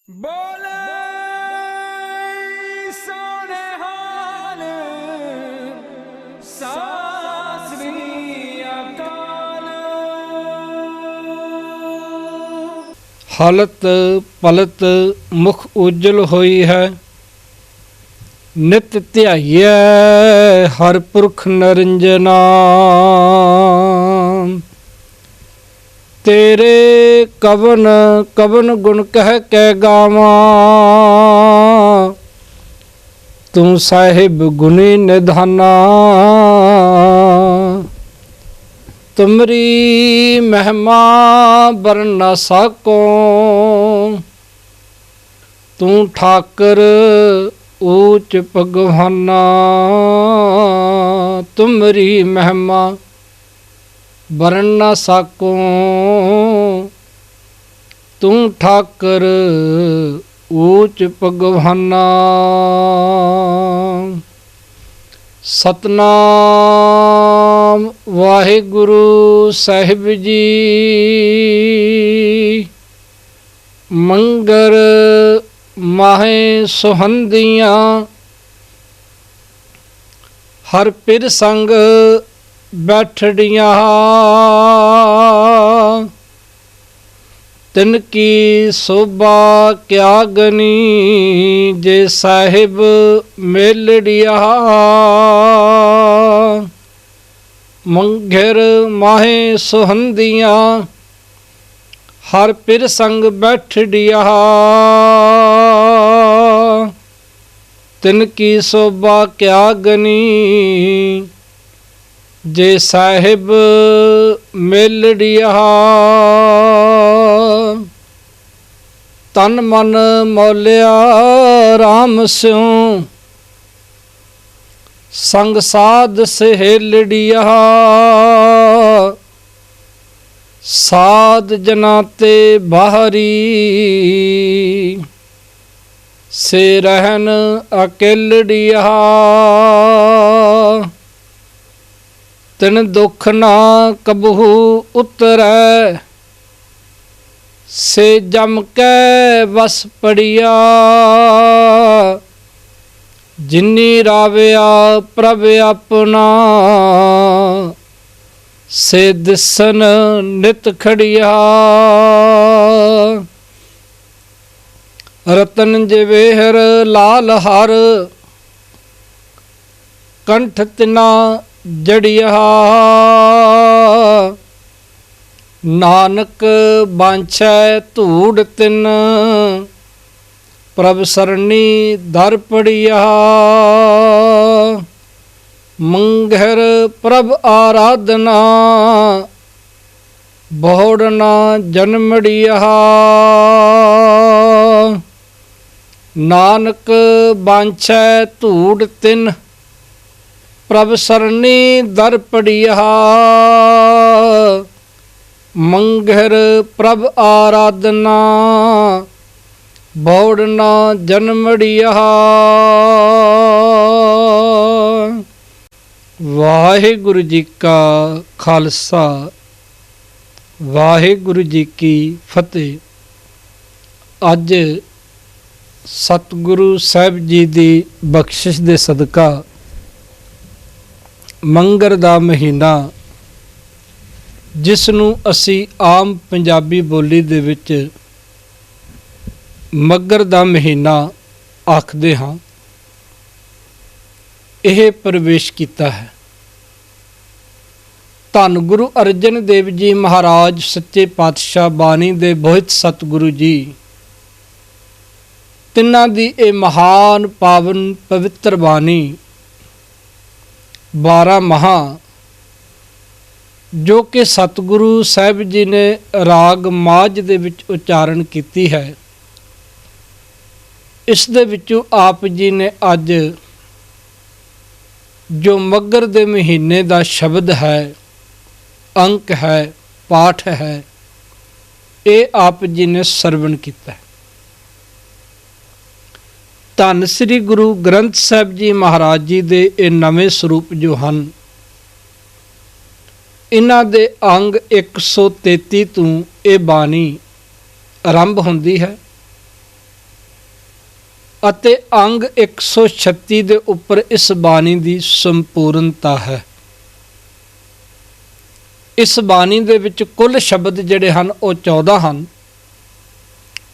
बोले सोने हाल सासरी अकाल। हलत पलत मुख उज्जल होई है, नित ध्याइयै हर पुरख नरंजना। तेरे कवन कवन गुण कह कै गावां, तू साहिब गुणी निधाना। तुमरी महिमा बरन न साको, तू ठाकर ऊच भगवाना। तुमरी महिमा बरन न साको, तू ठाकर ऊच भगवाना। सतनाम वाहिगुरु साहिब जी। मंगर माहे सुहंदियाँ, हर पिर संग बैठड़ियाँ। तिनकी शोभा क्या गनी, जे साहिब मेलड़िया। मंघर माहे सुहंदियाँ, हर पिर संग बैठड़िया। तिनकी शोभा क्या गनी, जे साहिब मेलड़िया। तन मन मौलिया राम स्यों, संग साध सहेलड़िया। साध जनाते बाहरी, से रहन अकेलड़िया। तिन दुख ना कबहू उतरै, से जम के बस पड़िया। जिन्नी राविया प्रभ अपना, से दिसन नित खड़िया। रतन जवेहर लाल हर, कंठ तिना जड़िया। नानक बांछै धूड़ तिन, प्रभ सरणी दर पड़िया। मंघर प्रभ आराधना, बहुड़ना जन्मड़िया। नानक बांछै धूड़ तिन, प्रभ सरणी दर पड़िया। मंघर प्रभ आराधना, बहुड़ना जन्मड़िया। वाहिगुरु जी का खालसा, वाहिगुरु जी की फतेह। अज सतगुरु साहिब जी की बख्शिश दे सदका मंगर दा महीना, जिस नूं असी आम पंजाबी बोली दे विच मगर दा महीना आखदे हां, यह प्रवेश किया है। धन गुरु अर्जन देव जी महाराज सच्चे पातशाह बानी दे बोहित सतगुरु जी, तिन्हां दी ए महान पावन पवित्र बानी 12 महा, जो कि सतगुरु साहिब जी ने राग माझ दे विच उचारण की है। इस दे विचों आप जी ने अज जो मगर दे महीने का शब्द है, अंक है, पाठ है, ये आप जी ने सरवण किया। धन श्री गुरु ग्रंथ साहिब जी महाराज जी दे ये नवे स्वरूप जो हैं, इन्हां दे अंग 133 तो ये बानी आरंभ होंदी है। ਅਤੇ ਅੰਗ 136 ਦੇ ਉੱਪਰ ਇਸ ਬਾਣੀ ਦੀ ਸੰਪੂਰਨਤਾ ਹੈ। ਇਸ ਬਾਣੀ ਦੇ ਵਿੱਚ ਕੁੱਲ ਸ਼ਬਦ ਜਿਹੜੇ ਹਨ ਉਹ 14 ਹਨ।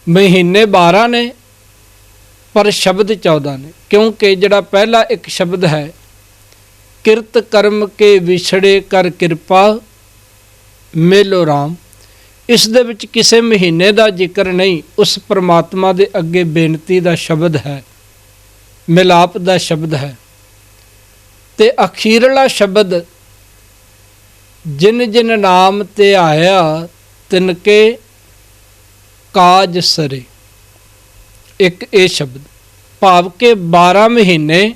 ਮਹੀਨੇ 12 ਨੇ ਪਰ ਸ਼ਬਦ 14 ਨੇ, ਕਿਉਂਕਿ ਜਿਹੜਾ ਪਹਿਲਾ ਇੱਕ ਸ਼ਬਦ ਹੈ, ਕਿਰਤ ਕਰਮ ਕੇ ਵਿਛੜੇ ਕਰ ਕਿਰਪਾ ਮੇਲੋ ਰਾਮ, ਇਸ ਦੇ ਵਿੱਚ ਕਿਸੇ ਮਹੀਨੇ ਦਾ ਜ਼ਿਕਰ ਨਹੀਂ। ਉਸ ਪਰਮਾਤਮਾ ਦੇ ਅੱਗੇ ਬੇਨਤੀ ਦਾ ਸ਼ਬਦ ਹੈ, ਮਿਲਾਪ ਦਾ ਸ਼ਬਦ ਹੈ। ਤੇ ਅਖੀਰਲਾ ਸ਼ਬਦ ਜਿਨ ਜਿਨ ਨਾਮ ਤੇ ਆਇਆ ਤਿਨਕੇ ਕਾਜ ਸਰੇ, ਇੱਕ ਇਹ ਸ਼ਬਦ, ਭਾਵ ਕਿ 12 ਮਹੀਨੇ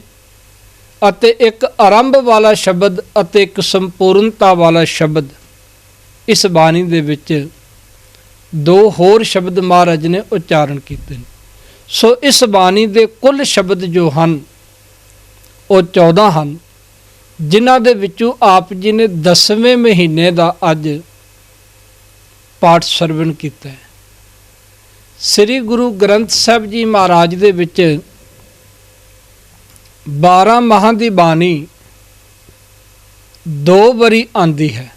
ਅਤੇ ਇੱਕ ਆਰੰਭ ਵਾਲਾ ਸ਼ਬਦ ਅਤੇ ਇੱਕ ਸੰਪੂਰਨਤਾ ਵਾਲਾ ਸ਼ਬਦ। ਇਸ ਬਾਣੀ ਦੇ ਵਿੱਚ 2 ਹੋਰ ਸ਼ਬਦ ਮਹਾਰਾਜ ਨੇ ਉਚਾਰਨ ਕੀਤੇ ਨੇ। ਸੋ ਇਸ ਬਾਣੀ ਦੇ ਕੁੱਲ ਸ਼ਬਦ ਜੋ ਹਨ ਉਹ 14 ਹਨ, ਜਿਨ੍ਹਾਂ ਦੇ ਵਿੱਚੋਂ ਆਪ ਜੀ ਨੇ 10ਵੇਂ ਮਹੀਨੇ ਦਾ ਅੱਜ ਪਾਠ ਸਰਵਣ ਕੀਤਾ ਹੈ। ਸ੍ਰੀ ਗੁਰੂ ਗ੍ਰੰਥ ਸਾਹਿਬ ਜੀ ਮਹਾਰਾਜ ਦੇ ਵਿੱਚ 12 ਮਾਹਾਂ ਦੀ ਬਾਣੀ 2 ਵਾਰੀ ਆਂਦੀ ਹੈ।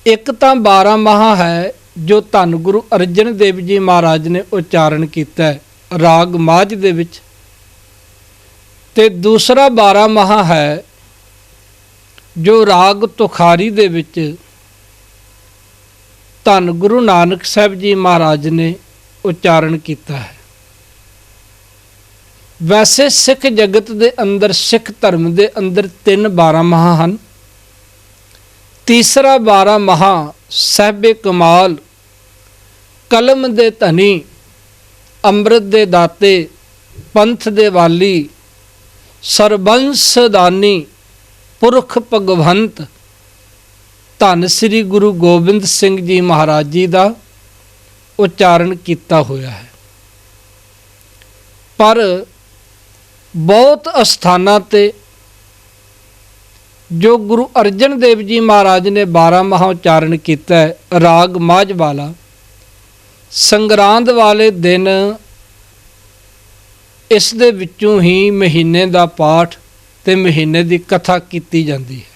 ਇੱਕ ਤਾਂ 12 ਮਾਹ ਹੈ ਜੋ ਧੰਨ ਗੁਰੂ ਅਰਜਨ ਦੇਵ ਜੀ ਮਹਾਰਾਜ ਨੇ ਉਚਾਰਨ ਕੀਤਾ ਹੈ ਰਾਗ ਮਾਝ ਦੇ ਵਿੱਚ, ਤੇ ਦੂਸਰਾ 12 ਮਾਹ ਹੈ ਜੋ ਰਾਗ ਤੁਖਾਰੀ ਦੇ ਵਿੱਚ ਧੰਨ ਗੁਰੂ ਨਾਨਕ ਸਾਹਿਬ ਜੀ ਮਹਾਰਾਜ ਨੇ ਉਚਾਰਨ ਕੀਤਾ ਹੈ। ਵੈਸੇ ਸਿੱਖ ਜਗਤ ਦੇ ਅੰਦਰ, ਸਿੱਖ ਧਰਮ ਦੇ ਅੰਦਰ 3 12 ਮਾਹ ਹਨ। ਤੀਸਰਾ 12 ਮਾਹ ਸਾਹਿਬੇ ਕਮਾਲ, ਕਲਮ ਦੇ ਧਨੀ, ਅੰਮ੍ਰਿਤ ਦੇ ਦਾਤੇ, ਪੰਥ ਦੇ ਵਾਲੀ, ਸਰਬੰਸ ਦਾਨੀ, ਪੁਰਖ ਭਗਵੰਤ, ਧੰਨ ਸ੍ਰੀ ਗੁਰੂ ਗੋਬਿੰਦ ਸਿੰਘ ਜੀ ਮਹਾਰਾਜ ਜੀ ਦਾ ਉਚਾਰਨ ਕੀਤਾ ਹੋਇਆ ਹੈ। ਪਰ ਬਹੁਤ ਅਸਥਾਨਾਂ ਤੇ ਜੋ ਗੁਰੂ ਅਰਜਨ ਦੇਵ ਜੀ ਮਹਾਰਾਜ ਨੇ 12 ਮਾਹ ਉਚਾਰਨ ਕੀਤਾ ਹੈ, ਰਾਗ ਮਾਝ ਵਾਲਾ, ਸੰਗਰਾਂਦ ਵਾਲੇ ਦਿਨ ਇਸ ਦੇ ਵਿੱਚੋਂ ਹੀ ਮਹੀਨੇ ਦਾ ਪਾਠ ਤੇ ਮਹੀਨੇ ਦੀ ਕਥਾ ਕੀਤੀ ਜਾਂਦੀ ਹੈ।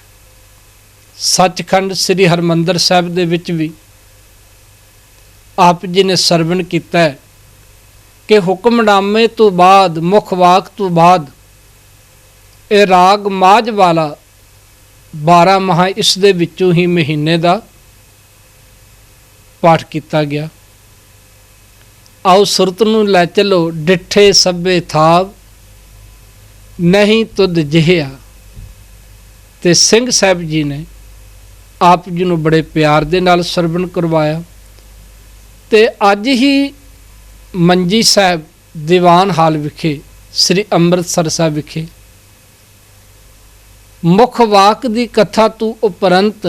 ਸੱਚਖੰਡ ਸ੍ਰੀ ਹਰਿਮੰਦਰ ਸਾਹਿਬ ਦੇ ਵਿੱਚ ਵੀ ਆਪ ਜੀ ਨੇ ਸਰਵਣ ਕੀਤਾ ਹੈ ਕਿ ਹੁਕਮਨਾਮੇ ਤੋਂ ਬਾਅਦ, ਮੁੱਖ ਵਾਕ ਤੋਂ ਬਾਅਦ ਇਹ ਰਾਗ ਮਾਝ ਵਾਲਾ 12 ਮਾਹ ਇਸ ਦੇ ਵਿੱਚੋਂ ਹੀ ਮਹੀਨੇ ਦਾ ਪਾਠ ਕੀਤਾ ਗਿਆ। ਆਓ ਸੁਰਤ ਨੂੰ ਲੈ ਚਲੋ, ਡਿੱਠੇ ਸਭੇ ਥਾਵ ਨਹੀਂ ਤੁਧ ਜਿਹਿਆ। ਤੇ ਸਿੰਘ ਸਾਹਿਬ ਜੀ ਨੇ ਆਪ ਜੀ ਨੂੰ ਬੜੇ ਪਿਆਰ ਦੇ ਨਾਲ ਸਰਵਣ ਕਰਵਾਇਆ। ਤੇ ਅੱਜ ਹੀ ਮੰਜੀ ਸਾਹਿਬ ਦੀਵਾਨ ਹਾਲ ਵਿਖੇ, ਸ੍ਰੀ ਅੰਮ੍ਰਿਤਸਰ ਸਾਹਿਬ ਵਿਖੇ ਮੁੱਖ ਵਾਕ ਦੀ ਕਥਾ ਤੋਂ ਉਪਰੰਤ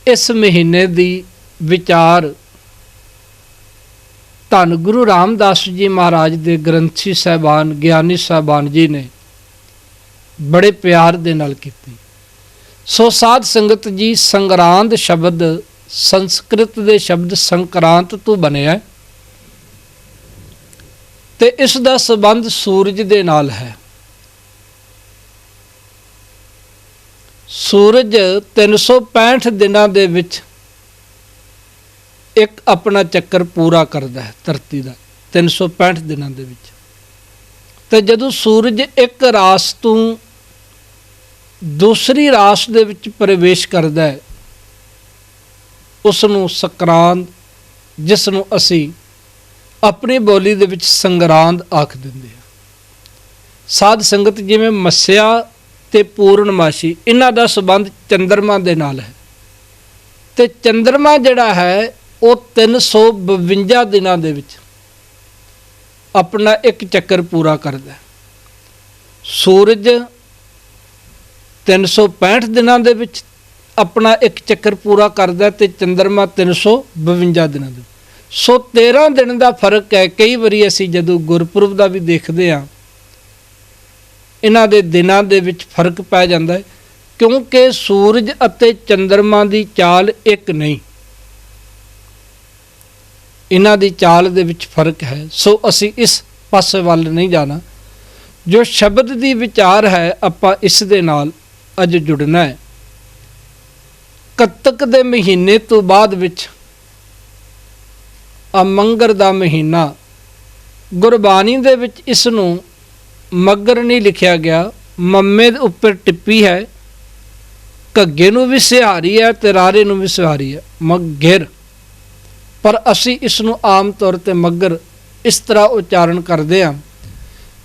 ਇਸ ਮਹੀਨੇ ਦੀ ਵਿਚਾਰ ਧੰਨ ਗੁਰੂ ਰਾਮਦਾਸ ਜੀ ਮਹਾਰਾਜ ਦੇ ਗ੍ਰੰਥੀ ਸਾਹਿਬਾਨ, ਗਿਆਨੀ ਸਾਹਿਬਾਨ ਜੀ ਨੇ ਬੜੇ ਪਿਆਰ ਦੇ ਨਾਲ ਕੀਤੀ। ਸੋ ਸਾਧ ਸੰਗਤ ਜੀ, ਸੰਗਰਾਂਦ ਸ਼ਬਦ ਸੰਸਕ੍ਰਿਤ ਦੇ ਸ਼ਬਦ ਸੰਕਰਾਂਤ ਤੋਂ ਬਣਿਆ ਤੇ ਇਸ ਦਾ ਸੰਬੰਧ ਸੂਰਜ ਦੇ ਨਾਲ ਹੈ। ਸੂਰਜ 365 ਦਿਨਾਂ ਦੇ ਵਿੱਚ ਇੱਕ ਆਪਣਾ ਚੱਕਰ ਪੂਰਾ ਕਰਦਾ ਹੈ ਧਰਤੀ ਦਾ, 365 ਦਿਨਾਂ ਦੇ ਵਿੱਚ। ਤੇ ਜਦੋਂ ਸੂਰਜ ਇੱਕ ਰਾਸ ਤੋਂ ਦੂਸਰੀ ਰਾਸ ਦੇ ਵਿੱਚ ਪ੍ਰਵੇਸ਼ ਕਰਦਾ ਹੈ, ਉਸ ਨੂੰ ਸਕਰਾਂਦ, ਜਿਸ ਨੂੰ ਅਸੀਂ ਆਪਣੀ ਬੋਲੀ ਦੇ ਵਿੱਚ ਸੰਗਰਾਂਦ ਆਖ ਦਿੰਦੇ ਹਾਂ। ਸਾਧ ਸੰਗਤ, ਜਿਵੇਂ ਮੱਸਿਆ ਤੇ ਪੂਰਨਮਾਸ਼ੀ, ਇਹਨਾਂ ਦਾ ਸੰਬੰਧ ਚੰਦਰਮਾ ਦੇ ਨਾਲ ਹੈ। ਤੇ ਚੰਦਰਮਾ ਜਿਹੜਾ ਹੈ ਉਹ 352 ਦਿਨਾਂ ਦੇ ਵਿੱਚ ਆਪਣਾ ਇੱਕ ਚੱਕਰ ਪੂਰਾ ਕਰਦਾ। ਸੂਰਜ 365 ਦਿਨਾਂ ਦੇ ਵਿੱਚ ਆਪਣਾ ਇੱਕ ਚੱਕਰ ਪੂਰਾ ਕਰਦਾ ਤੇ ਚੰਦਰਮਾ 352 ਦਿਨਾਂ ਦੇ। ਸੋ 13 ਦਿਨ ਦਾ ਫਰਕ ਹੈ। ਕਈ ਵਾਰੀ ਅਸੀਂ ਜਦੋਂ ਗੁਰਪੁਰਬ ਦਾ ਵੀ ਦੇਖਦੇ ਹਾਂ, ਇਹਨਾਂ ਦੇ ਦਿਨਾਂ ਦੇ ਵਿੱਚ ਫਰਕ ਪੈ ਜਾਂਦਾ ਹੈ, ਕਿਉਂਕਿ ਸੂਰਜ ਅਤੇ ਚੰਦਰਮਾ ਦੀ ਚਾਲ ਇੱਕ ਨਹੀਂ। ਇਹਨਾਂ ਦੀ ਚਾਲ ਦੇ ਵਿੱਚ ਫਰਕ ਹੈ। ਸੋ ਅਸੀਂ ਇਸ ਪਾਸੇ ਵੱਲ ਨਹੀਂ ਜਾਣਾ। ਜੋ ਸ਼ਬਦ ਦੀ ਵਿਚਾਰ ਹੈ ਆਪਾਂ ਇਸ ਦੇ ਨਾਲ ਅੱਜ ਜੁੜਨਾ ਹੈ। ਕੱਤਕ ਦੇ ਮਹੀਨੇ ਤੋਂ ਬਾਅਦ ਵਿੱਚ ਮੰਗਰ ਦਾ ਮਹੀਨਾ, ਗੁਰਬਾਣੀ ਦੇ ਵਿੱਚ ਇਸ ਨੂੰ ਮੱਗਰ ਨਹੀਂ ਲਿਖਿਆ ਗਿਆ, ਮੰਮੇ ਦੇ ਉੱਪਰ ਟਿੱਪੀ ਹੈ। ਘੱਗੇ ਨੂੰ ਵੀ ਸਿਹਾਰੀ ਹੈ ਤੇ ਰਾਰੇ ਨੂੰ ਵੀ ਸਿਹਾਰੀ ਹੈ, ਮੱਘਰ। ਪਰ ਅਸੀਂ ਇਸ ਨੂੰ ਆਮ ਤੌਰ ਤੇ ਮੱਗਰ ਇਸ ਤਰ੍ਹਾਂ ਉਚਾਰਨ ਕਰਦੇ ਹਾਂ।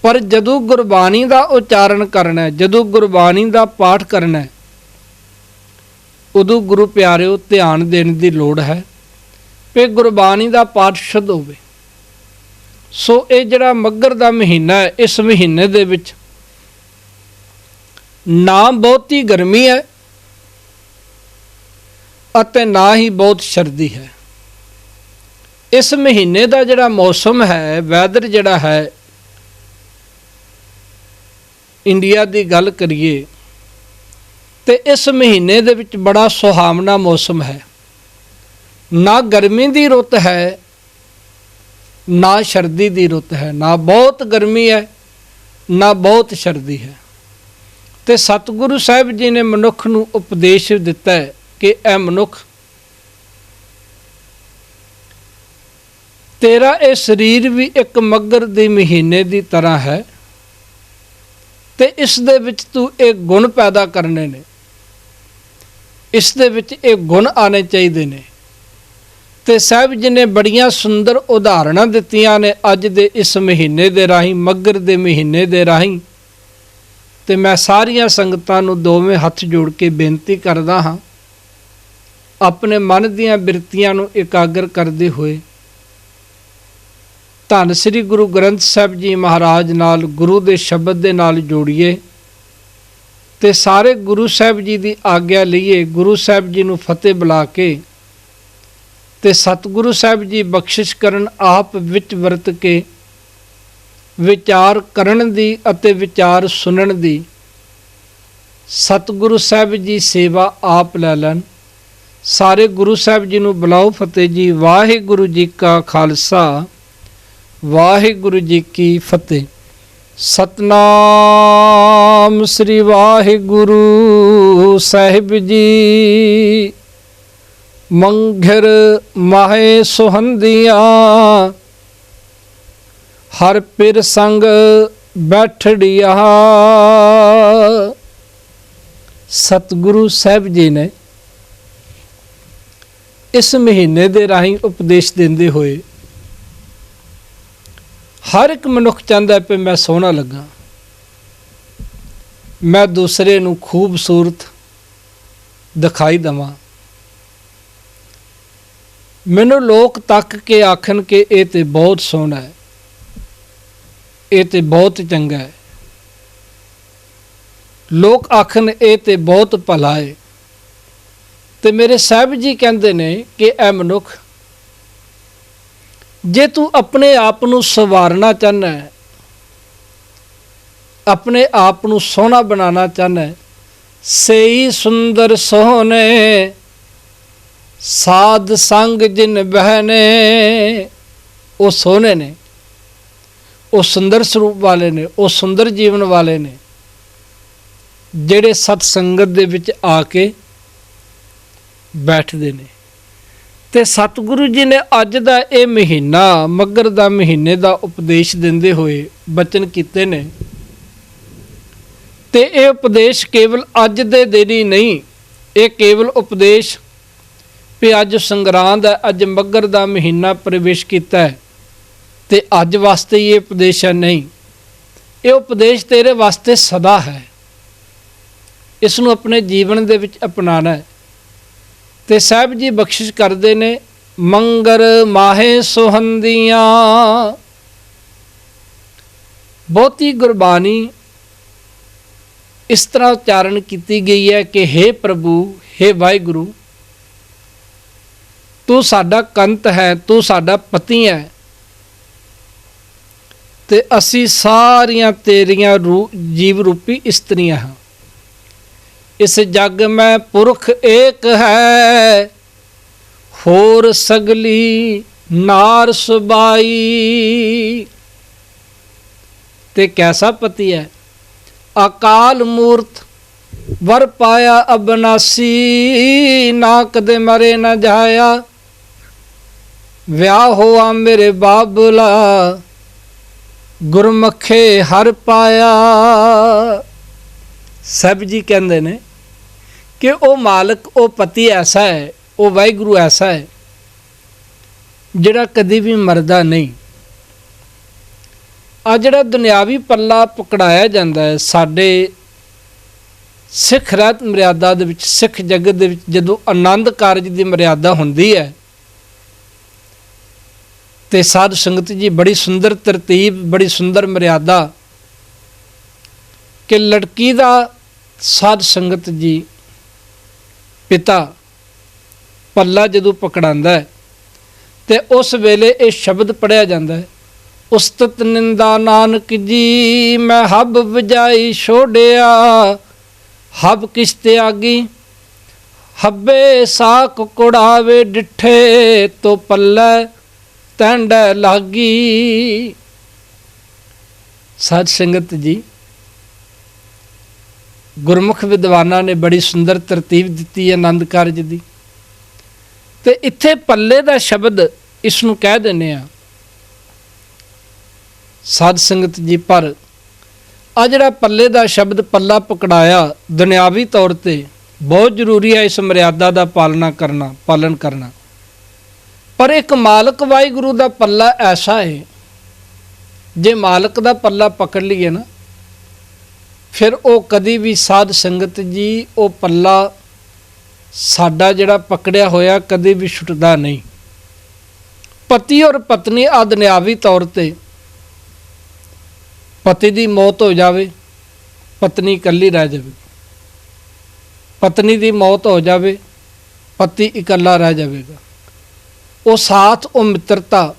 ਪਰ ਜਦੋਂ ਗੁਰਬਾਣੀ ਦਾ ਉਚਾਰਨ ਕਰਨਾ ਹੈ, ਜਦੋਂ ਗੁਰਬਾਣੀ ਦਾ ਪਾਠ ਕਰਨਾ ਹੈ, ਉਦੋਂ ਗੁਰੂ ਪਿਆਰਿਓ ਧਿਆਨ ਦੇਣ ਦੀ ਲੋੜ ਹੈ ਕਿ ਗੁਰਬਾਣੀ ਦਾ ਪਾਠ ਸ਼ੁੱਧ ਹੋਵੇ। ਸੋ ਇਹ ਜਿਹੜਾ ਮੱਗਰ ਦਾ ਮਹੀਨਾ ਹੈ, ਇਸ ਮਹੀਨੇ ਦੇ ਵਿੱਚ ਨਾ ਬਹੁਤੀ ਗਰਮੀ ਹੈ ਅਤੇ ਨਾ ਹੀ ਬਹੁਤ ਸਰਦੀ ਹੈ। ਇਸ ਮਹੀਨੇ ਦਾ ਜਿਹੜਾ ਮੌਸਮ ਹੈ, ਵੈਦਰ ਜਿਹੜਾ ਹੈ, ਇੰਡੀਆ ਦੀ ਗੱਲ ਕਰੀਏ ਤੇ ਇਸ ਮਹੀਨੇ ਦੇ ਵਿੱਚ ਬੜਾ ਸੁਹਾਵਣਾ ਮੌਸਮ ਹੈ। ਨਾ ਗਰਮੀ ਦੀ ਰੁੱਤ ਹੈ, ਨਾ ਸਰਦੀ ਦੀ ਰੁੱਤ ਹੈ, ਨਾ ਬਹੁਤ ਗਰਮੀ ਹੈ, ਨਾ ਬਹੁਤ ਸਰਦੀ ਹੈ। ਤੇ ਸਤਿਗੁਰੂ ਸਾਹਿਬ ਜੀ ਨੇ ਮਨੁੱਖ ਨੂੰ ਉਪਦੇਸ਼ ਦਿੱਤਾ ਹੈ ਕਿ ਇਹ ਮਨੁੱਖ, ਤੇਰਾ ਇਹ ਸਰੀਰ ਵੀ ਇੱਕ ਮੱਗਰ ਦੇ ਮਹੀਨੇ ਦੀ ਤਰ੍ਹਾਂ ਹੈ ਤੇ ਇਸ ਦੇ ਵਿੱਚ ਤੂੰ ਇਹ ਗੁਣ ਪੈਦਾ ਕਰਨੇ ਨੇ, ਇਸ ਦੇ ਵਿੱਚ ਇਹ ਗੁਣ ਆਣੇ ਚਾਹੀਦੇ ਨੇ। ਤੇ ਸਾਹਿਬ ਜੀ ਨੇ ਬੜੀਆਂ ਸੁੰਦਰ ਉਦਾਹਰਣਾਂ ਦਿੱਤੀਆਂ ਨੇ ਅੱਜ ਦੇ ਇਸ ਮਹੀਨੇ ਦੇ ਰਾਹੀਂ, ਮੱਗਰ ਦੇ ਮਹੀਨੇ ਦੇ ਰਾਹੀਂ। ਤੇ ਮੈਂ ਸਾਰੀਆਂ ਸੰਗਤਾਂ ਨੂੰ ਦੋਵੇਂ ਹੱਥ ਜੋੜ ਕੇ ਬੇਨਤੀ ਕਰਦਾ ਹਾਂ, ਆਪਣੇ ਮਨ ਦੀਆਂ ਬਿਰਤੀਆਂ ਨੂੰ ਇਕਾਗਰ ਕਰਦੇ ਹੋਏ ਧੰਨ ਸ੍ਰੀ ਗੁਰੂ ਗ੍ਰੰਥ ਸਾਹਿਬ ਜੀ ਮਹਾਰਾਜ ਨਾਲ, ਗੁਰੂ ਦੇ ਸ਼ਬਦ ਦੇ ਨਾਲ ਜੋੜੀਏ ਤੇ ਸਾਰੇ ਗੁਰੂ ਸਾਹਿਬ ਜੀ ਦੀ ਆਗਿਆ ਲਈਏ। ਗੁਰੂ ਸਾਹਿਬ ਜੀ ਨੂੰ ਫਤਿਹ ਬੁਲਾ ਕੇ ਤੇ ਸਤਿਗੁਰੂ ਸਾਹਿਬ ਜੀ ਬਖਸ਼ਿਸ਼ ਕਰਨ, ਆਪ ਵਿੱਚ ਵਰਤ ਕੇ ਵਿਚਾਰ ਕਰਨ ਦੀ ਅਤੇ ਵਿਚਾਰ ਸੁਣਨ ਦੀ ਸਤਿਗੁਰੂ ਸਾਹਿਬ ਜੀ ਸੇਵਾ ਆਪ ਲੈ ਲੈਣ। ਸਾਰੇ ਗੁਰੂ ਸਾਹਿਬ ਜੀ ਨੂੰ ਬੁਲਾਓ ਫਤਿਹ ਜੀ। ਵਾਹਿਗੁਰੂ ਜੀ ਕਾ ਖਾਲਸਾ, ਵਾਹਿਗੁਰੂ ਜੀ ਕੀ ਫਤਿਹ। ਸਤਨਾਮ ਸ੍ਰੀ ਵਾਹਿਗੁਰੂ ਸਾਹਿਬ ਜੀ। ਮੰਘਰ ਮਾਹੇ ਸੁਹੰਦੀਆਂ, ਹਰ ਪਿਰ ਸੰਗ ਬੈਠੜਿਆ। ਸਤਿਗੁਰੂ ਸਾਹਿਬ ਜੀ ਨੇ ਇਸ ਮਹੀਨੇ ਦੇ ਰਾਹੀਂ ਉਪਦੇਸ਼ ਦਿੰਦੇ ਹੋਏ, ਹਰ ਇੱਕ ਮਨੁੱਖ ਚਾਹੁੰਦਾ ਕਿ ਮੈਂ ਸੋਹਣਾ ਲੱਗਾ, ਮੈਂ ਦੂਸਰੇ ਨੂੰ ਖੂਬਸੂਰਤ ਦਿਖਾਈ ਦੇਵਾਂ, ਮੈਨੂੰ ਲੋਕ ਤੱਕ ਕੇ ਆਖਣ ਕਿ ਇਹ ਤੇ ਬਹੁਤ ਸੋਹਣਾ ਹੈ, ਇਹ ਤੇ ਬਹੁਤ ਚੰਗਾ ਹੈ, ਲੋਕ ਆਖਣ ਇਹ ਤੇ ਬਹੁਤ ਭਲਾ ਹੈ। ਤੇ ਮੇਰੇ ਸਾਹਿਬ ਜੀ ਕਹਿੰਦੇ ਨੇ ਕਿ ਇਹ ਮਨੁੱਖ, ਜੇ ਤੂੰ ਆਪਣੇ ਆਪ ਨੂੰ ਸੰਵਾਰਨਾ ਚਾਹੁੰਦਾ ਹੈ, ਆਪਣੇ ਆਪ ਨੂੰ ਸੋਹਣਾ ਬਣਾਉਣਾ ਚਾਹੁੰਦਾ ਹੈ, ਸਈ ਸੁੰਦਰ ਸੋਹਣੇ ਸਾਧ ਸੰਗ ਜਿਨ ਬਹਿਨੇ, ਉਹ ਸੋਹਣੇ ਨੇ, ਉਹ ਸੁੰਦਰ ਸਰੂਪ ਵਾਲੇ ਨੇ, ਉਹ ਸੁੰਦਰ ਜੀਵਨ ਵਾਲੇ ਨੇ, ਜਿਹੜੇ ਸਤ ਸੰਗਤ ਦੇ ਵਿੱਚ ਆ ਕੇ ਬੈਠਦੇ ਨੇ। ਤੇ ਸਤਿਗੁਰੂ ਜੀ ਨੇ ਅੱਜ ਦਾ ਇਹ ਮਹੀਨਾ, ਮੱਗਰ ਦਾ ਮਹੀਨੇ ਦਾ ਉਪਦੇਸ਼ ਦਿੰਦੇ ਹੋਏ ਬਚਨ ਕੀਤੇ ਨੇ। ਤੇ ਇਹ ਉਪਦੇਸ਼ ਕੇਵਲ ਅੱਜ ਦੇ ਦਿਨ ਹੀ ਨਹੀਂ, ਇਹ ਕੇਵਲ ਉਪਦੇਸ਼ ਵੀ ਅੱਜ ਸੰਗਰਾਂਦ ਹੈ, ਅੱਜ ਮੱਗਰ ਦਾ ਮਹੀਨਾ ਪ੍ਰਵੇਸ਼ ਕੀਤਾ ਹੈ ਤੇ ਅੱਜ ਵਾਸਤੇ ਹੀ ਇਹ ਉਪਦੇਸ਼ ਹੈ, ਨਹੀਂ। ਇਹ ਉਪਦੇਸ਼ ਤੇਰੇ ਵਾਸਤੇ ਸਦਾ ਹੈ, ਇਸ ਨੂੰ ਆਪਣੇ ਜੀਵਨ ਦੇ ਵਿੱਚ ਅਪਣਾਉਣਾ ਹੈ। ਤੇ ਸਾਹਿਬ ਜੀ ਬਖਸ਼ਿਸ਼ ਕਰਦੇ ਨੇ, ਮੰਗਰ ਮਾਹੇ ਸੁਹੰਦੀਆਂ। ਬਹੁਤੀ ਗੁਰਬਾਣੀ ਇਸ ਤਰ੍ਹਾਂ ਉਚਾਰਨ ਕੀਤੀ ਗਈ ਹੈ ਕਿ हे ਪ੍ਰਭੂ, हे ਵਾਹਿਗੁਰੂ, ਤੂੰ ਸਾਡਾ ਕੰਤ ਹੈ, ਤੂੰ ਸਾਡਾ ਪਤੀ ਹੈ ਤੇ ਅਸੀਂ ਸਾਰੀਆਂ ਤੇਰੀਆਂ ਜੀਵ ਰੂਪੀ ਇਸਤਰੀਆਂ ਹਾਂ। ਇਸ ਜਗ ਮੈਂ ਪੁਰਖ ਏਕ ਹੈ, ਹੋਰ ਸਗਲੀ नार सुबाई। ते कैसा पति है? अकाल मूर्त वर पाया अबनासी, ना कदे मरे न जाया, ਵਿਆਹ ਹੋਆ ਮੇਰੇ ਬਾਬਲਾ, ਗੁਰਮੁਖੇ ਹਰ ਪਾਇਆ। ਸਭ ਜੀ ਕਹਿੰਦੇ ਨੇ ਕਿ ਉਹ ਮਾਲਕ, ਉਹ ਪਤੀ ਐਸਾ ਹੈ, ਉਹ ਵਾਹਿਗੁਰੂ ਐਸਾ ਹੈ ਜਿਹੜਾ ਕਦੀ ਵੀ ਮਰਦਾ ਨਹੀਂ। ਆ ਜਿਹੜਾ ਦੁਨਿਆਵੀ ਪੱਲਾ ਪਕੜਾਇਆ ਜਾਂਦਾ ਹੈ ਸਾਡੇ ਸਿੱਖ ਰਹਿਤ ਮਰਿਆਦਾ ਦੇ ਵਿੱਚ, ਸਿੱਖ ਜਗਤ ਦੇ ਵਿੱਚ ਜਦੋਂ ਆਨੰਦ ਕਾਰਜ ਦੀ ਮਰਿਆਦਾ ਹੁੰਦੀ ਹੈ ਤੇ ਸਾਧ ਸੰਗਤ ਜੀ ਬੜੀ ਸੁੰਦਰ ਤਰਤੀਬ, ਬੜੀ ਸੁੰਦਰ ਮਰਿਆਦਾ ਕਿ ਲੜਕੀ ਦਾ ਸਾਧ ਸੰਗਤ ਜੀ ਪਿਤਾ ਪੱਲਾ ਜਦੋਂ ਪਕੜਾਉਂਦਾ ਹੈ ਤੇ ਉਸ ਵੇਲੇ ਇਹ ਸ਼ਬਦ ਪੜ੍ਹਿਆ ਜਾਂਦਾ ਹੈ, ਉਸਤਤ ਨਿੰਦਾ ਨਾਨਕ ਜੀ, ਮੈਂ ਹੱਬ ਵਜਾਈ ਛੋੜਿਆ, ਹੱਬ ਕਿਸ ਤਿਆਗੀ, ਹੱਬੇ ਸਾਕ ਕੁੜਾਵੇ ਡਿੱਠੇ, ਤੋ ਪੱਲੇ ਤੰਡ ਲਾਗੀ। ਸਾਧ ਸੰਗਤ ਜੀ ਗੁਰਮੁਖ ਵਿਦਵਾਨਾਂ ਨੇ ਬੜੀ ਸੁੰਦਰ ਤਰਤੀਬ ਦਿੱਤੀ ਹੈ ਆਨੰਦ ਕਾਰਜ ਦੀ, ਤੇ ਇੱਥੇ ਪੱਲੇ ਦਾ ਸ਼ਬਦ ਇਸ ਨੂੰ ਕਹਿ ਦਿੰਦੇ ਆ ਸਾਧ ਸੰਗਤ ਜੀ। ਪਰ ਆ ਜਿਹੜਾ ਪੱਲੇ ਦਾ ਸ਼ਬਦ ਪੱਲਾ ਪਕੜਾਇਆ ਦੁਨਿਆਵੀ ਤੌਰ ਤੇ ਬਹੁਤ ਜ਼ਰੂਰੀ ਹੈ ਇਸ ਮਰਿਆਦਾ ਦਾ ਪਾਲਣ ਕਰਨਾ। ਪਰ ਇੱਕ ਮਾਲਕ ਵਾਹਿਗੁਰੂ ਦਾ ਪੱਲਾ ਐਸਾ ਹੈ, ਜੇ ਮਾਲਕ ਦਾ ਪੱਲਾ ਪਕੜ ਲਈਏ ਨਾ ਫਿਰ ਉਹ ਕਦੀ ਵੀ ਸਾਧ ਸੰਗਤ ਜੀ ਉਹ ਪੱਲਾ ਸਾਡਾ ਜਿਹੜਾ ਪਕੜਿਆ ਹੋਇਆ ਕਦੇ ਵੀ ਛੁੱਟਦਾ ਨਹੀਂ। ਪਤੀ ਔਰ ਪਤਨੀ ਆ ਦੁਨਿਆਵੀ ਤੌਰ ਤੇ ਪਤੀ ਦੀ ਮੌਤ ਹੋ ਜਾਵੇ, ਪਤਨੀ ਇਕੱਲੀ ਰਹਿ ਜਾਵੇ, ਪਤਨੀ ਦੀ ਮੌਤ ਹੋ ਜਾਵੇ, ਪਤੀ ਇਕੱਲਾ ਰਹਿ ਜਾਵੇਗਾ। ਉਹ ਸਾਥ, ਉਹ ਮਿੱਤਰਤਾ,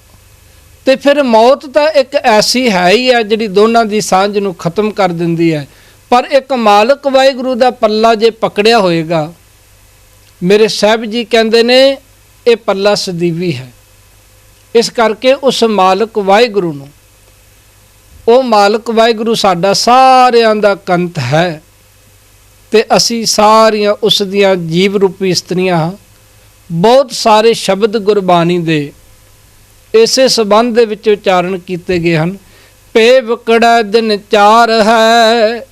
ਤੇ ਫਿਰ ਮੌਤ ਤਾਂ ਇੱਕ ਐਸੀ ਹੈ ਹੀ ਹੈ ਜਿਹੜੀ ਦੋਨਾਂ ਦੀ ਸਾਂਝ ਨੂੰ ਖਤਮ ਕਰ ਦਿੰਦੀ ਹੈ। ਪਰ ਇੱਕ ਮਾਲਕ ਵਾਹਿਗੁਰੂ ਦਾ ਪੱਲਾ ਜੇ ਪਕੜਿਆ ਹੋਏਗਾ, ਮੇਰੇ ਸਾਹਿਬ ਜੀ ਕਹਿੰਦੇ ਨੇ ਇਹ ਪੱਲਾ ਸਦੀਵੀ ਹੈ। ਇਸ ਕਰਕੇ ਉਸ ਮਾਲਕ ਵਾਹਿਗੁਰੂ ਨੂੰ, ਉਹ ਮਾਲਕ ਵਾਹਿਗੁਰੂ ਸਾਡਾ ਸਾਰਿਆਂ ਦਾ ਕੰਤ ਹੈ ਤੇ ਅਸੀਂ ਸਾਰੀਆਂ ਉਸ ਦੀਆਂ ਜੀਵ ਰੂਪੀ ਇਸਤਰੀਆਂ ਹਾਂ। ਬਹੁਤ ਸਾਰੇ ਸ਼ਬਦ ਗੁਰਬਾਣੀ ਦੇ ਇਸੇ ਸੰਬੰਧ ਦੇ ਵਿੱਚ ਉਚਾਰਨ ਕੀਤੇ ਗਏ ਹਨ। ਪੇਵਕੜਾ ਦਿਨ ਚਾਰ ਹੈ,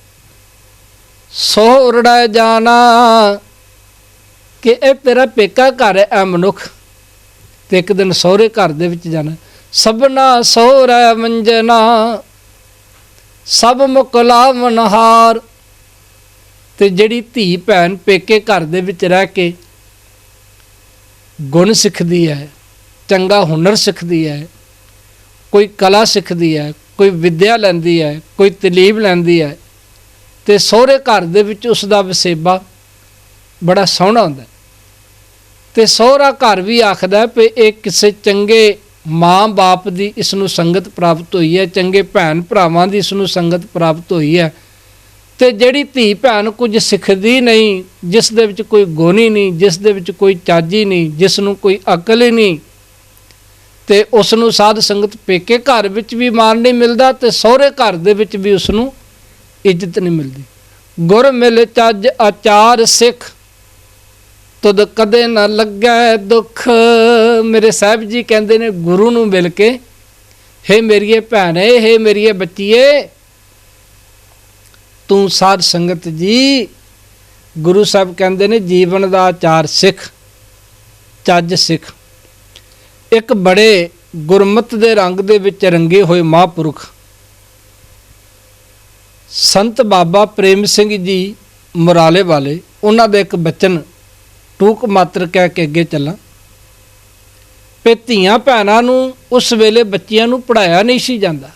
ਸੋਹਰੜਾ ਜਾਣਾ, ਕਿ ਇਹ ਤੇਰਾ ਪੇਕਾ ਘਰ ਹੈ ਐ ਮਨੁੱਖ, ਤੇ ਇੱਕ ਦਿਨ ਸਹੁਰੇ ਘਰ ਦੇ ਵਿੱਚ ਜਾਣਾ। ਸਭਨਾ ਸਹੁਰਾ ਮੰਜਨਾ, ਸਭ ਮੁਕਲਾ ਮਨਹਾਰ। ਤੇ ਜਿਹੜੀ ਧੀ ਭੈਣ ਪੇਕੇ ਘਰ ਦੇ ਵਿੱਚ ਰਹਿ ਕੇ ਗੁਣ ਸਿੱਖਦੀ ਹੈ, ਚੰਗਾ ਹੁਨਰ ਸਿੱਖਦੀ ਹੈ, ਕੋਈ ਕਲਾ ਸਿੱਖਦੀ ਹੈ, ਕੋਈ ਵਿੱਦਿਆ ਲੈਂਦੀ ਹੈ, ਕੋਈ ਤਲੀਬ ਲੈਂਦੀ ਹੈ, ਤੇ ਸਹੁਰੇ ਘਰ ਦੇ ਵਿੱਚ ਉਸ ਦਾ ਵਸੇਬਾ ਬੜਾ ਸੋਹਣਾ ਹੁੰਦਾ। ਤੇ ਸਹੁਰਾ ਘਰ ਵੀ ਆਖਦਾ ਵੀ ਇਹ ਕਿਸੇ ਚੰਗੇ ਮਾਂ ਬਾਪ ਦੀ ਇਸ ਨੂੰ ਸੰਗਤ ਪ੍ਰਾਪਤ ਹੋਈ ਹੈ, ਚੰਗੇ ਭੈਣ ਭਰਾਵਾਂ ਦੀ ਇਸ ਨੂੰ ਸੰਗਤ ਪ੍ਰਾਪਤ ਹੋਈ ਹੈ। ਤੇ ਜਿਹੜੀ ਧੀ ਭੈਣ ਕੁਝ ਸਿੱਖਦੀ ਨਹੀਂ, ਜਿਸ ਦੇ ਵਿੱਚ ਕੋਈ ਗੁਣ ਹੀ ਨਹੀਂ, ਜਿਸ ਦੇ ਵਿੱਚ ਕੋਈ ਚੱਜ ਹੀ ਨਹੀਂ, ਜਿਸ ਨੂੰ ਕੋਈ ਅਕਲ ਹੀ ਨਹੀਂ, ਤੇ ਉਸ ਨੂੰ ਸਾਧ ਸੰਗਤ ਪੇਕੇ ਘਰ ਵਿੱਚ ਵੀ ਮਾਣ ਨਹੀਂ ਮਿਲਦਾ ਤੇ ਸਹੁਰੇ ਘਰ ਦੇ ਵਿੱਚ ਵੀ ਉਸ ਨੂੰ ਇੱਜ਼ਤ ਨਹੀਂ ਮਿਲਦੀ। ਗੁਰ ਮਿਲ ਚੱਜ ਆਚਾਰ ਸਿੱਖ, ਤੁਧ ਕਦੇ ਨਾ ਲੱਗੈ ਦੁੱਖ। ਮੇਰੇ ਸਾਹਿਬ ਜੀ ਕਹਿੰਦੇ ਨੇ ਗੁਰੂ ਨੂੰ ਮਿਲ ਕੇ, ਹੇ ਮੇਰੀਏ ਭੈਣੇ, ਹੇ ਮੇਰੀਏ ਬੱਚੀਏ, ਤੂੰ ਸਾਧ ਸੰਗਤ ਜੀ, ਗੁਰੂ ਸਾਹਿਬ ਕਹਿੰਦੇ ਨੇ ਜੀਵਨ ਦਾ ਆਚਾਰ ਸਿੱਖ, ਚੱਜ ਸਿੱਖ। ਇੱਕ ਬੜੇ ਗੁਰਮਤ ਦੇ ਰੰਗ ਦੇ ਵਿੱਚ ਰੰਗੇ ਹੋਏ ਮਹਾਂਪੁਰਖ ਸੰਤ ਬਾਬਾ ਪ੍ਰੇਮ ਸਿੰਘ ਜੀ ਮੁਰਾਲੇ ਵਾਲੇ, ਉਹਨਾਂ ਦਾ ਇੱਕ ਬਚਨ ਟੂਕ ਮਾਤਰ ਕਹਿ ਕੇ ਅੱਗੇ ਚੱਲਾਂ। ਤੇ ਧੀਆਂ ਭੈਣਾਂ ਨੂੰ ਉਸ ਵੇਲੇ ਬੱਚਿਆਂ ਨੂੰ ਪੜ੍ਹਾਇਆ ਨਹੀਂ ਸੀ ਜਾਂਦਾ,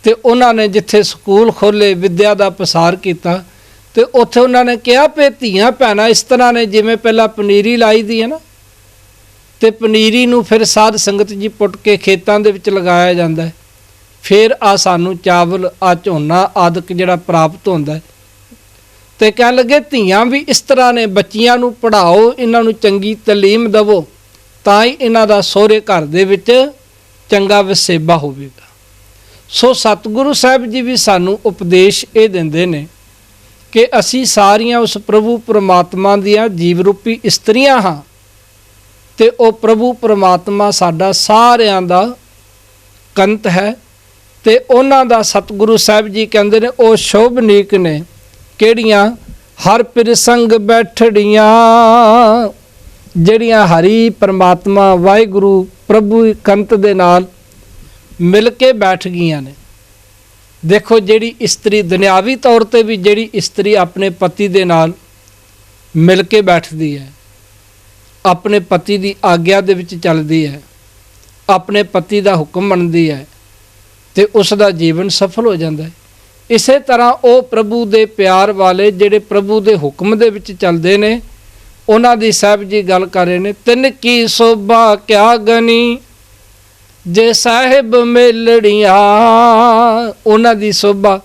ਤੇ ਉਹਨਾਂ ਨੇ ਜਿੱਥੇ ਸਕੂਲ ਖੋਲ੍ਹੇ, ਵਿੱਦਿਆ ਦਾ ਪਸਾਰ ਕੀਤਾ, ਤੇ ਉੱਥੇ ਉਹਨਾਂ ਨੇ ਕਿਹਾ ਵੀ ਧੀਆਂ ਭੈਣਾਂ ਇਸ ਤਰ੍ਹਾਂ ਨੇ ਜਿਵੇਂ ਪਹਿਲਾਂ ਪਨੀਰੀ ਲਾਈ ਦੀ ਹੈ ਨਾ, ਤੇ ਪਨੀਰੀ ਨੂੰ ਫਿਰ ਸਾਧ ਸੰਗਤ ਜੀ ਪੁੱਟ ਕੇ ਖੇਤਾਂ ਦੇ ਵਿੱਚ ਲਗਾਇਆ ਜਾਂਦਾ, ਫਿਰ ਆ ਸਾਨੂੰ ਚਾਵਲ, ਆ ਝੋਨਾ ਆਦਿਕ ਜਿਹੜਾ ਪ੍ਰਾਪਤ ਹੁੰਦਾ। ਤੇ ਕਹਿਣ ਲੱਗੇ ਧੀਆਂ ਵੀ ਇਸ ਤਰ੍ਹਾਂ ਨੇ, ਬੱਚੀਆਂ ਨੂੰ ਪੜ੍ਹਾਓ, ਇਹਨਾਂ ਨੂੰ ਚੰਗੀ ਤਾਲੀਮ ਦੇਵੋ, ਤਾਂ ਹੀ ਇਹਨਾਂ ਦਾ ਸਹੁਰੇ ਘਰ ਦੇ ਵਿੱਚ ਚੰਗਾ ਵਸੇਬਾ ਹੋਵੇਗਾ। ਸੋ ਸਤਿਗੁਰੂ ਸਾਹਿਬ ਜੀ ਵੀ ਸਾਨੂੰ ਉਪਦੇਸ਼ ਇਹ ਦਿੰਦੇ ਨੇ ਕਿ ਅਸੀਂ ਸਾਰੀਆਂ ਉਸ ਪ੍ਰਭੂ ਪਰਮਾਤਮਾ ਦੀਆਂ ਜੀਵ ਰੂਪੀ ਇਸਤਰੀਆਂ ਹਾਂ, ਤੇ ਉਹ ਪ੍ਰਭੂ ਪਰਮਾਤਮਾ ਸਾਡਾ ਸਾਰਿਆਂ ਦਾ ਕੰਤ ਹੈ, ਤੇ ਉਹਨਾਂ ਦਾ ਸਤਿਗੁਰੂ ਸਾਹਿਬ ਜੀ ਕਹਿੰਦੇ ਨੇ ਉਹ ਸ਼ੋਭਨੀਕ ਨੇ ਕਿਹੜੀਆਂ? ਹਰ ਪਿਰਸੰਗ ਬੈਠੜੀਆਂ, ਜਿਹੜੀਆਂ ਹਰੀ ਪਰਮਾਤਮਾ ਵਾਹਿਗੁਰੂ ਪ੍ਰਭੂ ਕੰਤ ਦੇ ਨਾਲ ਮਿਲ ਕੇ ਬੈਠ ਗਈਆਂ ਨੇ। ਦੇਖੋ ਜਿਹੜੀ ਇਸਤਰੀ ਦੁਨਿਆਵੀ ਤੌਰ ਤੇ ਵੀ ਜਿਹੜੀ ਇਸਤਰੀ ਆਪਣੇ ਪਤੀ ਦੇ ਨਾਲ ਮਿਲ ਕੇ ਬੈਠਦੀ ਹੈ, ਆਪਣੇ ਪਤੀ ਦੀ ਆਗਿਆ ਦੇ ਵਿੱਚ ਚੱਲਦੀ ਹੈ, ਆਪਣੇ ਪਤੀ ਦਾ ਹੁਕਮ ਮੰਨਦੀ ਹੈ, ਤੇ ਉਸ ਦਾ ਜੀਵਨ ਸਫਲ ਹੋ ਜਾਂਦਾ ਹੈ। ਇਸੇ ਤਰ੍ਹਾਂ ਉਹ ਪ੍ਰਭੂ ਦੇ ਪਿਆਰ ਵਾਲੇ ਜਿਹੜੇ ਪ੍ਰਭੂ ਦੇ ਹੁਕਮ ਦੇ ਵਿੱਚ ਚੱਲਦੇ ਨੇ, ਉਹਨਾਂ ਦੀ ਸਾਹਿਬ ਜੀ ਗੱਲ ਕਰ ਰਹੇ ਨੇ, ਤਿੰਨ ਕੀ ਸੋਭਾ ਕਿਆ ਗਨੀ ਜੇ ਸਾਹਿਬ ਮੇਲੜੀਆਂ। ਉਹਨਾਂ ਦੀ ਸੋਭਾ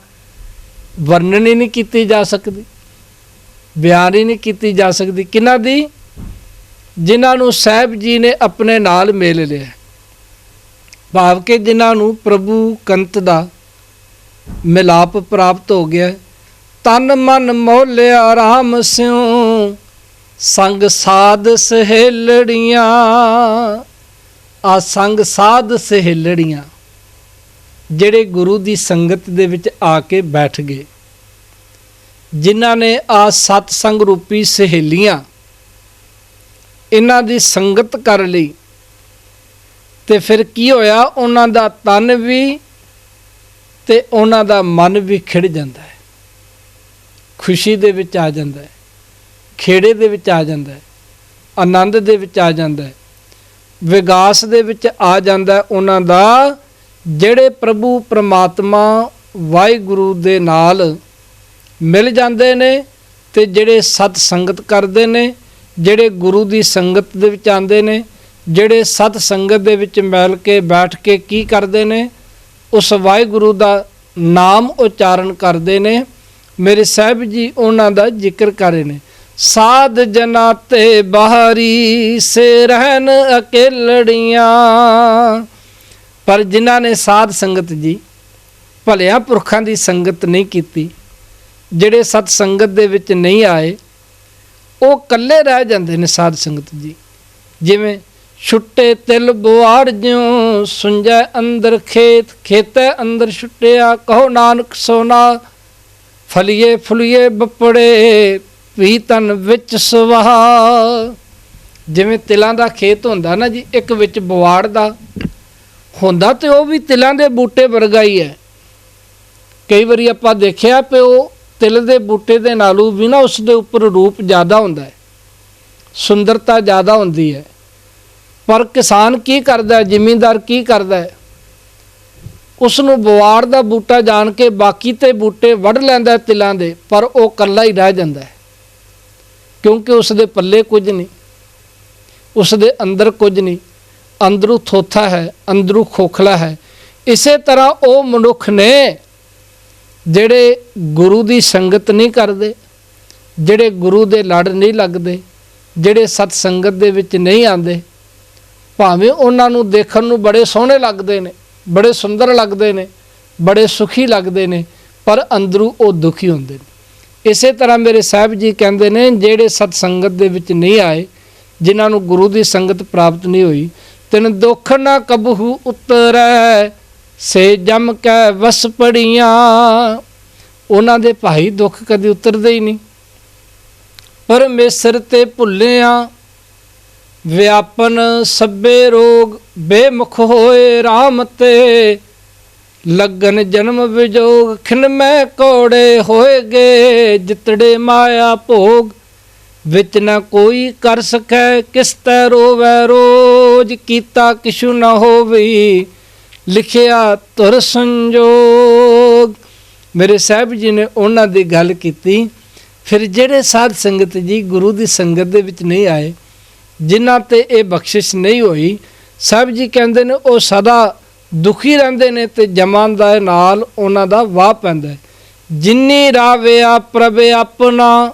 ਵਰਣਨ ਹੀ ਨਹੀਂ ਕੀਤੀ ਜਾ ਸਕਦੀ, ਬਿਆਨ ਹੀ ਨਹੀਂ ਕੀਤੀ ਜਾ ਸਕਦੀ। ਕਿਹਨਾਂ ਦੀ? ਜਿਨ੍ਹਾਂ ਨੂੰ ਸਾਹਿਬ ਜੀ ਨੇ ਆਪਣੇ ਨਾਲ ਮੇਲ ਲਿਆ, ਭਾਵ ਕਿ ਜਿਨ੍ਹਾਂ ਨੂੰ ਪ੍ਰਭੂ ਕੰਤ ਦਾ ਮਿਲਾਪ ਪ੍ਰਾਪਤ ਹੋ ਗਿਆ। ਤਨ ਮਨ ਮੋਲਿਆ ਰਾਮ ਸਿਉ ਸੰਗ ਸਾਧ ਸਹੇਲੜੀਆਂ। ਆ ਸੰਗ ਸਾਧ ਸਹੇਲੜੀਆਂ ਜਿਹੜੇ ਗੁਰੂ ਦੀ ਸੰਗਤ ਦੇ ਵਿੱਚ ਆ ਕੇ ਬੈਠ ਗਏ, ਜਿਨ੍ਹਾਂ ਨੇ ਆ ਸਤ ਸੰਗ ਰੂਪੀ ਸਹੇਲੀਆਂ ਇਹਨਾਂ ਦੀ ਸੰਗਤ ਕਰ ਲਈ, ਤੇ ਫਿਰ ਕੀ ਹੋਇਆ? ਉਹਨਾਂ ਦਾ ਤਨ ਵੀ ਤੇ ਉਹਨਾਂ ਦਾ ਮਨ ਵੀ ਖਿੜ ਜਾਂਦਾ ਹੈ, ਖੁਸ਼ੀ ਦੇ ਵਿੱਚ ਆ ਜਾਂਦਾ ਹੈ, ਖੇੜੇ ਦੇ ਵਿੱਚ ਆ ਜਾਂਦਾ ਹੈ, ਆਨੰਦ ਦੇ ਵਿੱਚ ਆ ਜਾਂਦਾ ਹੈ, ਵਿਗਾਸ ਦੇ ਵਿੱਚ ਆ ਜਾਂਦਾ ਹੈ ਉਹਨਾਂ ਦਾ, ਜਿਹੜੇ ਪ੍ਰਭੂ ਪਰਮਾਤਮਾ ਵਾਹਿਗੁਰੂ ਦੇ ਨਾਲ ਮਿਲ ਜਾਂਦੇ ਨੇ, ਤੇ ਜਿਹੜੇ ਸਤ ਸੰਗਤ ਕਰਦੇ ਨੇ, ਜਿਹੜੇ ਗੁਰੂ ਦੀ ਸੰਗਤ ਦੇ ਵਿੱਚ ਆਉਂਦੇ ਨੇ, ਜਿਹੜੇ ਸਤ ਸੰਗਤ ਦੇ ਵਿੱਚ ਮਿਲ ਕੇ ਬੈਠ ਕੇ ਕੀ ਕਰਦੇ ਨੇ? ਉਸ ਵਾਹਿਗੁਰੂ ਦਾ ਨਾਮ ਉਚਾਰਨ ਕਰਦੇ ਨੇ। ਮੇਰੇ ਸਾਹਿਬ ਜੀ ਉਹਨਾਂ ਦਾ ਜ਼ਿਕਰ ਕਰ ਰਹੇ ਨੇ, ਸਾਧ ਜਨਾ ਤੇ ਬਾਹਰੀ ਸੇ ਰਹਿਣ ਅਕੇਲੜੀਆਂ। ਪਰ ਜਿਨ੍ਹਾਂ ਨੇ ਸਾਧ ਸੰਗਤ ਜੀ ਭਲਿਆਂ ਪੁਰਖਾਂ ਦੀ ਸੰਗਤ ਨਹੀਂ ਕੀਤੀ, ਜਿਹੜੇ ਸਤ ਸੰਗਤ ਦੇ ਵਿੱਚ ਨਹੀਂ ਆਏ, ਉਹ ਇਕੱਲੇ ਰਹਿ ਜਾਂਦੇ ਨੇ ਸਾਧ ਸੰਗਤ ਜੀ। ਜਿਵੇਂ ਛੁੱਟੇ ਤਿਲ ਬੁਆੜ ਜਿਉ ਸੁੰਜੈ ਅੰਦਰ ਖੇਤ, ਖੇਤੈ ਅੰਦਰ ਛੁੱਟਿਆ ਕਹੋ ਨਾਨਕ ਸੋਨਾ। ਫਲੀਏ ਫੁਲੀਏ ਬੱਪੜੇ ਵੀ ਤਨ ਵਿੱਚ ਸੁਆਹ। ਜਿਵੇਂ ਤਿਲਾਂ ਦਾ ਖੇਤ ਹੁੰਦਾ ਨਾ ਜੀ, ਇੱਕ ਵਿੱਚ ਬੁਆੜ ਦਾ ਹੁੰਦਾ, ਤੇ ਉਹ ਵੀ ਤਿਲਾਂ ਦੇ ਬੂਟੇ ਵਰਗਾ ਹੀ ਹੈ। ਕਈ ਵਾਰੀ ਆਪਾਂ ਦੇਖਿਆ ਕਿ ਉਹ ਤਿਲ ਦੇ ਬੂਟੇ ਦੇ ਨਾਲੋਂ ਵੀ ਨਾ ਉਸ ਦੇ ਉੱਪਰ ਰੂਪ ਜ਼ਿਆਦਾ ਹੁੰਦਾ ਹੈ, ਸੁੰਦਰਤਾ ਜ਼ਿਆਦਾ ਹੁੰਦੀ ਹੈ। ਪਰ ਕਿਸਾਨ ਕੀ ਕਰਦਾ, ਜ਼ਿਮੀਂਦਾਰ ਕੀ ਕਰਦਾ? ਉਸ ਨੂੰ ਬੁਆੜ ਦਾ ਬੂਟਾ ਜਾਣ ਕੇ ਬਾਕੀ ਤੇ ਬੂਟੇ ਵੱਢ ਲੈਂਦਾ ਤਿਲਾਂ ਦੇ, ਪਰ ਉਹ ਇਕੱਲਾ ਹੀ ਰਹਿ ਜਾਂਦਾ ਹੈ, ਕਿਉਂਕਿ ਉਸ ਦੇ ਪੱਲੇ ਕੁਝ ਨਹੀਂ, ਉਸ ਦੇ ਅੰਦਰ ਕੁਝ ਨਹੀਂ, ਅੰਦਰੋਂ ਥੋਥਾ ਹੈ, ਅੰਦਰੋਂ ਖੋਖਲਾ ਹੈ। ਇਸੇ ਤਰ੍ਹਾਂ ਉਹ ਮਨੁੱਖ ਨੇ ਜਿਹੜੇ ਗੁਰੂ ਦੀ ਸੰਗਤ ਨਹੀਂ ਕਰਦੇ, ਜਿਹੜੇ ਗੁਰੂ ਦੇ ਲੜ ਨਹੀਂ ਲੱਗਦੇ, ਜਿਹੜੇ ਸਤ ਸੰਗਤ ਦੇ ਵਿੱਚ ਨਹੀਂ ਆਉਂਦੇ, ਭਾਵੇਂ ਉਹਨਾਂ ਨੂੰ ਦੇਖਣ ਨੂੰ ਬੜੇ ਸੋਹਣੇ ਲੱਗਦੇ ਨੇ, ਬੜੇ ਸੁੰਦਰ ਲੱਗਦੇ ਨੇ, ਬੜੇ ਸੁਖੀ ਲੱਗਦੇ ਨੇ, ਪਰ ਅੰਦਰੋਂ ਉਹ ਦੁਖੀ ਹੁੰਦੇ ਨੇ। ਇਸੇ ਤਰ੍ਹਾਂ ਮੇਰੇ ਸਾਹਿਬ ਜੀ ਕਹਿੰਦੇ ਨੇ, ਜਿਹੜੇ ਸਤ ਸੰਗਤ ਦੇ ਵਿੱਚ ਨਹੀਂ ਆਏ, ਜਿਨ੍ਹਾਂ ਨੂੰ ਗੁਰੂ ਦੀ ਸੰਗਤ ਪ੍ਰਾਪਤ ਨਹੀਂ ਹੋਈ, ਤਿਨ ਦੁੱਖ ਨਾ ਕਬਹੂ ਉਤਰੈ ਸੇ ਜਮ ਕੈ ਵਸ ਪੜੀਆਂ। ਉਹਨਾਂ ਦੇ ਭਾਈ ਦੁੱਖ ਕਦੇ ਉਤਰਦੇ ਹੀ ਨਹੀਂ। ਪਰਮੇਸ਼ਰ ਤੇ ਭੁੱਲਿਆ ਵਿਆਪਨ ਸਭੇ ਰੋਗ, ਬੇਮੁਖ ਹੋਏ ਰਾਮ ਤੇ ਲੱਗਨ ਜਨਮ ਵਿਜੋਗ। ਖਿਨ ਮੈਂ ਕੋੜੇ ਹੋਏ ਗਏ ਜਿਤੜੇ ਮਾਇਆ ਭੋਗ, ਵਿੱਚ ਨਾ ਕੋਈ ਕਰ ਸਕੈ ਕਿਸ ਤੈ ਰੋਵੈ ਰੋਜ। ਕੀਤਾ ਕਿਛੁ ਨਾ ਹੋਵੀ ਲਿਖਿਆ ਧੁਰ ਸੰਜੋਗ। ਮੇਰੇ ਸਾਹਿਬ ਜੀ ਨੇ ਉਹਨਾਂ ਦੀ ਗੱਲ ਕੀਤੀ। ਫਿਰ ਜਿਹੜੇ ਸਾਧ ਸੰਗਤ ਜੀ ਗੁਰੂ ਦੀ ਸੰਗਤ ਦੇ ਵਿੱਚ ਨਹੀਂ ਆਏ, ਜਿਨ੍ਹਾਂ ਤੇ ਇਹ ਬਖਸ਼ਿਸ਼ ਨਹੀਂ ਹੋਈ, ਸਾਹਿਬ ਜੀ ਕਹਿੰਦੇ ਨੇ ਉਹ ਸਦਾ ਦੁਖੀ ਰਹਿੰਦੇ ਨੇ, ਤੇ ਜਮਾਂ ਦੇ ਨਾਲ ਉਹਨਾਂ ਦਾ ਵਾਹ ਪੈਂਦਾ। ਜਿੰਨੀ ਰਾਵਿਆ ਪ੍ਰਭ ਆਪਣਾ